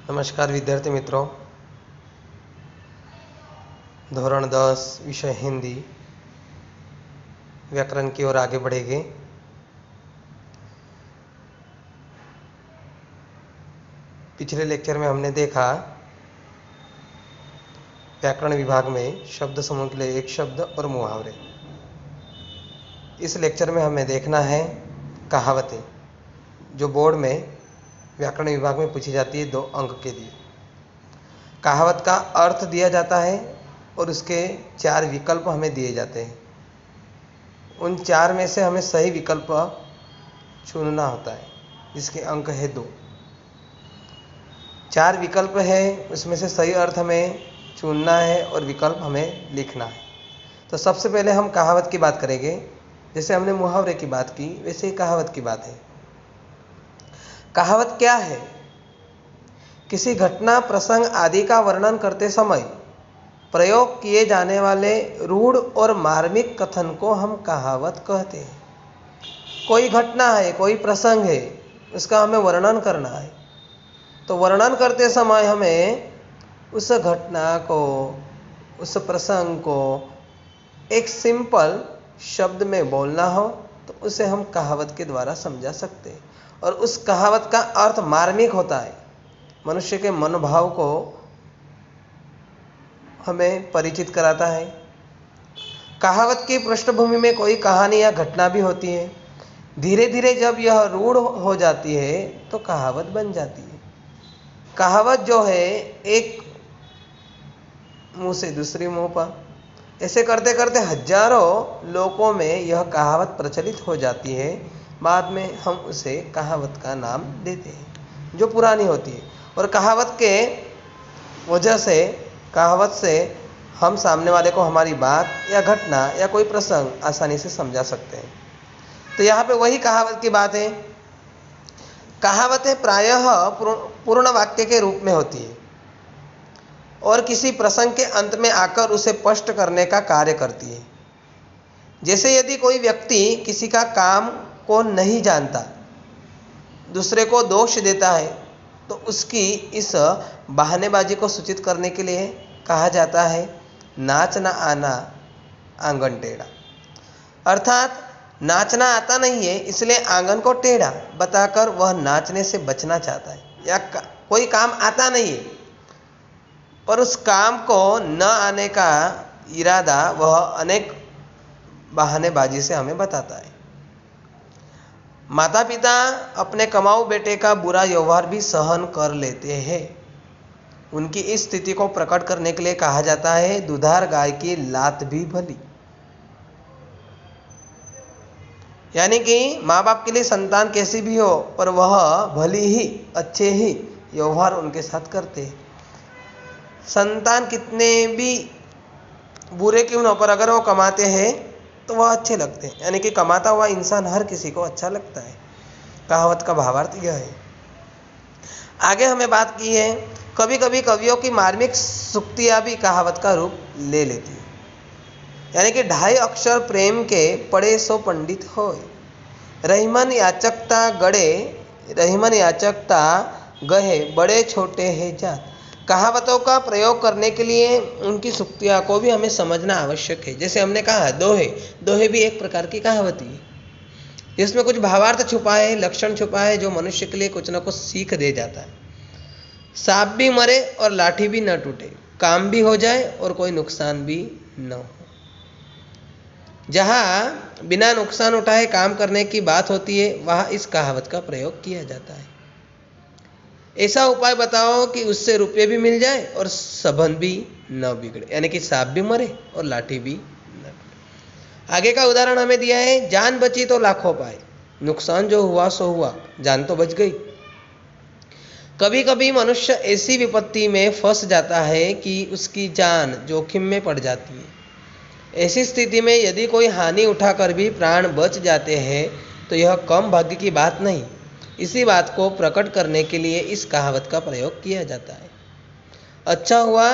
नमस्कार विद्यार्थी मित्रों, धोरण 10 विषय हिंदी व्याकरण की ओर आगे बढ़ेंगे। पिछले लेक्चर में हमने देखा व्याकरण विभाग में शब्द समूह के लिए एक शब्द और मुहावरे। इस लेक्चर में हमें देखना है कहावतें, जो बोर्ड में व्याकरण विभाग में पूछी जाती है 2 अंक के लिए। कहावत का अर्थ दिया जाता है और उसके 4 विकल्प हमें दिए जाते हैं। उन 4 में से हमें सही विकल्प चुनना होता है, जिसके अंक है 2। 4 विकल्प है, उसमें से सही अर्थ हमें चुनना है और विकल्प हमें लिखना है। तो सबसे पहले हम कहावत की बात करेंगे। जैसे हमने मुहावरे की बात की, वैसे ही कहावत की बात है। कहावत क्या है? किसी घटना, प्रसंग आदि का वर्णन करते समय प्रयोग किए जाने वाले रूढ़ और मार्मिक कथन को हम कहावत कहते हैं। कोई घटना है, कोई प्रसंग है, उसका हमें वर्णन करना है, तो वर्णन करते समय हमें उस घटना को, उस प्रसंग को एक सिंपल शब्द में बोलना हो तो उसे हम कहावत के द्वारा समझा सकते हैं। और उस कहावत का अर्थ मार्मिक होता है, मनुष्य के मनोभाव को हमें परिचित कराता है। कहावत की पृष्ठभूमि में कोई कहानी या घटना भी होती है। धीरे धीरे जब यह रूढ़ हो जाती है तो कहावत बन जाती है। कहावत जो है, एक मुंह से दूसरे मुंह पर, ऐसे करते करते हजारों लोगों में यह कहावत प्रचलित हो जाती है। बाद में हम उसे कहावत का नाम देते हैं, जो पुरानी होती है। और कहावत के वजह से, कहावत से हम सामने वाले को हमारी बात या घटना या कोई प्रसंग आसानी से समझा सकते हैं। तो यहाँ पे वही कहावत की बात है। कहावतें प्रायः पूर्ण वाक्य के रूप में होती है और किसी प्रसंग के अंत में आकर उसे स्पष्ट करने का कार्य करती है। जैसे यदि कोई व्यक्ति किसी का काम को नहीं जानता, दूसरे को दोष देता है, तो उसकी इस बहानेबाजी को सूचित करने के लिए कहा जाता है, नाच ना आना आंगन टेढ़ा। अर्थात नाचना आता नहीं है, इसलिए आंगन को टेढ़ा बताकर वह नाचने से बचना चाहता है। या कोई काम आता नहीं है पर उस काम को न आने का इरादा वह अनेक बहानेबाजी से हमें बताता है। माता पिता अपने कमाऊ बेटे का बुरा व्यवहार भी सहन कर लेते हैं। उनकी इस स्थिति को प्रकट करने के लिए कहा जाता है, दुधार गाय की लात भी भली। यानी कि माँ बाप के लिए संतान कैसी भी हो, पर वह भली ही, अच्छे ही व्यवहार उनके साथ करते हैं। संतान कितने भी बुरे क्यों न हो, पर अगर वो कमाते हैं तो वह अच्छे लगते हैं। यानी कि कमाता हुआ इंसान हर किसी को अच्छा लगता है। कहावत का भावार्थ यह है। आगे हमें बात की है, कभी कभी कवियों की मार्मिक सूक्तियाँ भी कहावत का रूप ले लेती है। यानी कि 2.5 अक्षर प्रेम के पढ़े सो पंडित होय, रहीमन याचकता गड़े, रहीमन याचकता गहे, बड़े छोटे है जात। कहावतों का प्रयोग करने के लिए उनकी सूक्तियाँ को भी हमें समझना आवश्यक है। जैसे हमने कहा दोहे, दोहे भी एक प्रकार की कहावत है, जिसमें कुछ भावार्थ छुपा है, लक्षण छुपा है, जो मनुष्य के लिए कुछ न कुछ सीख दे जाता है। सांप भी मरे और लाठी भी न टूटे, काम भी हो जाए और कोई नुकसान भी न हो। जहाँ बिना नुकसान उठाए काम करने की बात होती है, वहाँ इस कहावत का प्रयोग किया जाता है। ऐसा उपाय बताओ कि उससे रुपये भी मिल जाए और संबंध भी न बिगड़े। यानी कि सांप भी मरे और लाठी भी न टूटे। आगे का उदाहरण हमें दिया है, जान बची तो लाखों पाए, नुकसान जो हुआ सो हुआ, जान तो बच गई। कभी कभी मनुष्य ऐसी विपत्ति में फंस जाता है कि उसकी जान जोखिम में पड़ जाती है। ऐसी स्थिति में यदि कोई हानि उठाकर भी प्राण बच जाते हैं तो यह कम भाग्य की बात नहीं। इसी बात को प्रकट करने के लिए इस कहावत का प्रयोग किया जाता है। अच्छा हुआ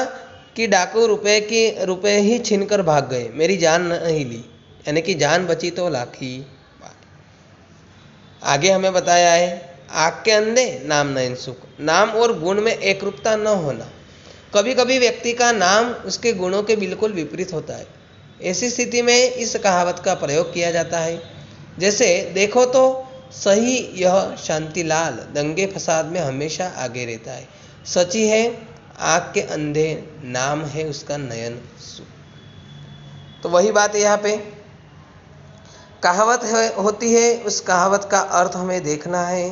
कि डाकू रुपए ही छीनकर भाग गए, मेरी जान नहीं ली। यानी कि जान बची तो लाखी बात। आगे हमें बताया है, आँख के अंधे नाम नयन सुख। नाम और गुण में एकरूपता न होना। कभी कभी व्यक्ति का नाम उसके गुणों के बिल्कुल विपरीत होता है। ऐसी स्थिति में इस कहावत का प्रयोग किया जाता है, जैसे देखो तो सही यह शांतिलाल दंगे फसाद में हमेशा आगे रहता है। सची है आँख के अंधे, नाम है उसका नयन सुख। तो वही बात है यहाँ पे। कहावत होती है, उस कहावत का अर्थ हमें देखना है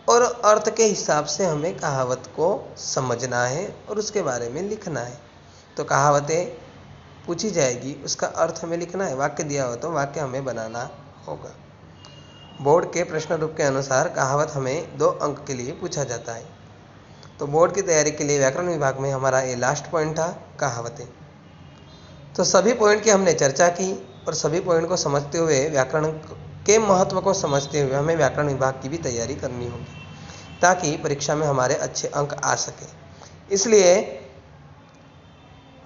और अर्थ के हिसाब से हमें कहावत को समझना है और उसके बारे में लिखना है। तो कहावतें पूछी जाएगी, उसका अर्थ हमें लिखना है। वाक्य दिया हो तो वाक्य हमें बनाना होगा। बोर्ड के प्रश्न रूप के अनुसार कहावत हमें 2 अंक के लिए पूछा जाता है। तो बोर्ड की तैयारी के लिए व्याकरण विभाग में हमारा ये लास्ट पॉइंट था, कहावतें। तो सभी पॉइंट की हमने चर्चा की और सभी पॉइंट को समझते हुए, व्याकरण के महत्व को समझते हुए हमें व्याकरण विभाग की भी तैयारी करनी होगी, ताकि परीक्षा में हमारे अच्छे अंक आ सके। इसलिए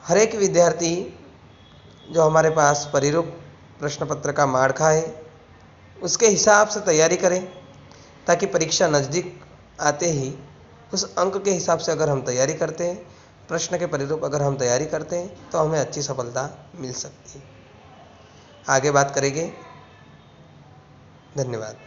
हर एक विद्यार्थी जो हमारे पास परिरूप प्रश्न पत्र का माड़खा है, उसके हिसाब से तैयारी करें, ताकि परीक्षा नज़दीक आते ही उस अंक के हिसाब से अगर हम तैयारी करते हैं, प्रश्न के परिरूप अगर हम तैयारी करते हैं, तो हमें अच्छी सफलता मिल सकती है। आगे बात करेंगे। धन्यवाद।